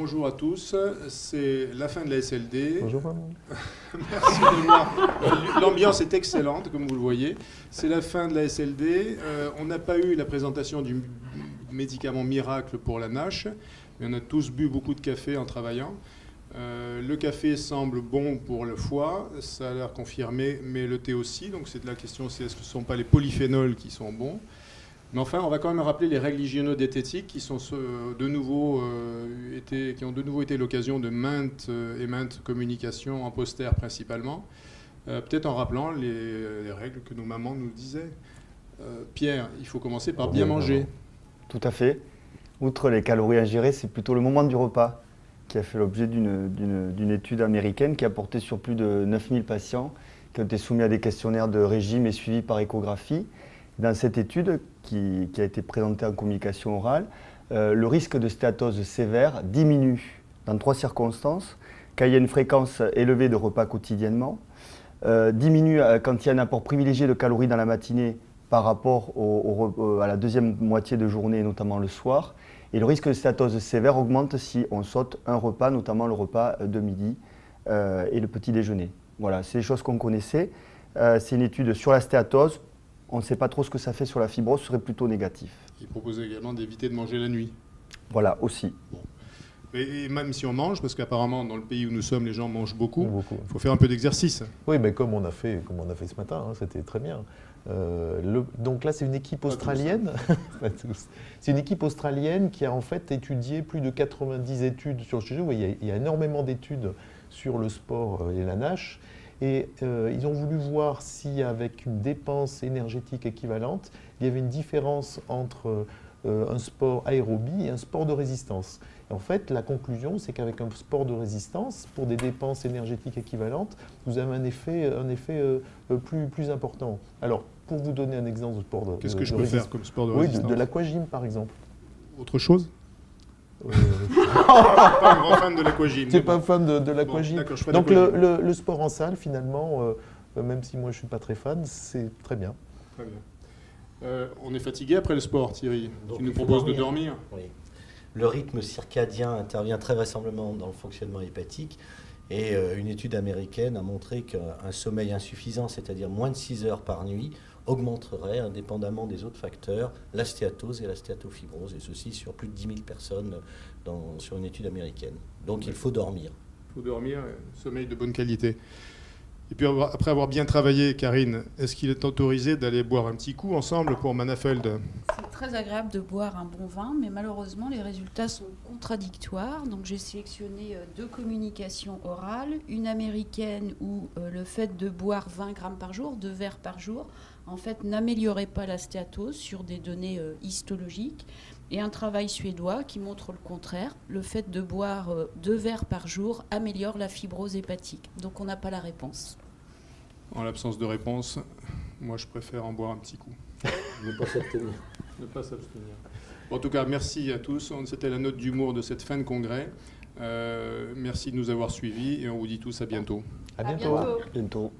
bonjour à tous, c'est la fin de la SLD. Bonjour. Merci de voir. L'ambiance est excellente, comme vous le voyez. C'est la fin de la SLD. On n'a pas eu la présentation du médicament miracle pour la NASH, mais on a tous bu beaucoup de café en travaillant. Le café semble bon pour le foie, ça a l'air confirmé, mais le thé aussi. Donc c'est de la question, c'est est-ce que ce ne sont pas les polyphénols qui sont bons? Mais enfin, on va quand même rappeler les règles hygiéno-diététiques qui ont de nouveau été l'occasion de maintes et maintes communications en poster principalement. Peut-être en rappelant les règles que nos mamans nous disaient. Pierre, il faut commencer par bien manger. Tout à fait. Outre les calories ingérées, c'est plutôt le moment du repas qui a fait l'objet d'une étude américaine qui a porté sur plus de 9000 patients qui ont été soumis à des questionnaires de régime et suivis par échographie. Dans cette étude, qui a été présentée en communication orale, le risque de stéatose sévère diminue dans 3 circonstances. Quand il y a une fréquence élevée de repas quotidiennement, diminue quand il y a un apport privilégié de calories dans la matinée par rapport à la deuxième moitié de journée, notamment le soir. Et le risque de stéatose sévère augmente si on saute un repas, notamment le repas de midi et le petit déjeuner. Voilà, c'est les choses qu'on connaissait. C'est une étude sur la stéatose. On ne sait pas trop ce que ça fait sur la fibrose, ce serait plutôt négatif. Il propose également d'éviter de manger la nuit. Voilà, aussi. Bon. Et même si on mange, parce qu'apparemment dans le pays où nous sommes, les gens mangent beaucoup. Il faut faire un peu d'exercice. Oui, mais comme on a fait ce matin, hein, c'était très bien. Donc là, c'est une équipe australienne. C'est une équipe australienne qui a en fait étudié plus de 90 études sur le sujet. Vous voyez, il y a énormément d'études sur le sport et la NASH. Et ils ont voulu voir si, avec une dépense énergétique équivalente, il y avait une différence entre un sport aérobie et un sport de résistance. Et en fait, la conclusion, c'est qu'avec un sport de résistance, pour des dépenses énergétiques équivalentes, vous avez un effet plus important. Alors, pour vous donner un exemple de sport de résistance... Qu'est-ce que je peux faire comme sport de résistance? Oui, de l'aquagym, par exemple. Autre chose? Pas un grand fan de l'aquagym. C'est pas un fan de l'aquagym. Bon, donc le sport en salle, finalement, même si moi je suis pas très fan, c'est très bien. Très bien. On est fatigué après le sport, Thierry. Donc, tu nous proposes de dormir. Oui. Le rythme circadien intervient très vraisemblablement dans le fonctionnement hépatique. Et une étude américaine a montré qu'un sommeil insuffisant, c'est-à-dire moins de 6 heures par nuit, augmenterait, indépendamment des autres facteurs, la stéatose et la stéatofibrose, et ceci sur plus de 10 000 personnes sur une étude américaine. Donc il faut dormir. Il faut dormir, sommeil de bonne qualité. Et puis après avoir bien travaillé, Karine, est-ce qu'il est autorisé d'aller boire un petit coup ensemble pour Manafeld? C'est très agréable de boire un bon vin, mais malheureusement les résultats sont contradictoires. Donc j'ai sélectionné 2 communications orales, une américaine où le fait de boire 20 grammes par jour, 2 verres par jour, en fait n'améliorait pas la stéatose sur des données histologiques, et un travail suédois qui montre le contraire. Le fait de boire 2 verres par jour améliore la fibrose hépatique. Donc on n'a pas la réponse. En l'absence de réponse, moi je préfère en boire un petit coup. Ne pas s'abstenir. Ne pas s'abstenir. Bon, en tout cas, merci à tous. C'était la note d'humour de cette fin de congrès. Merci de nous avoir suivis et on vous dit tous à bientôt. À bientôt. Bientôt.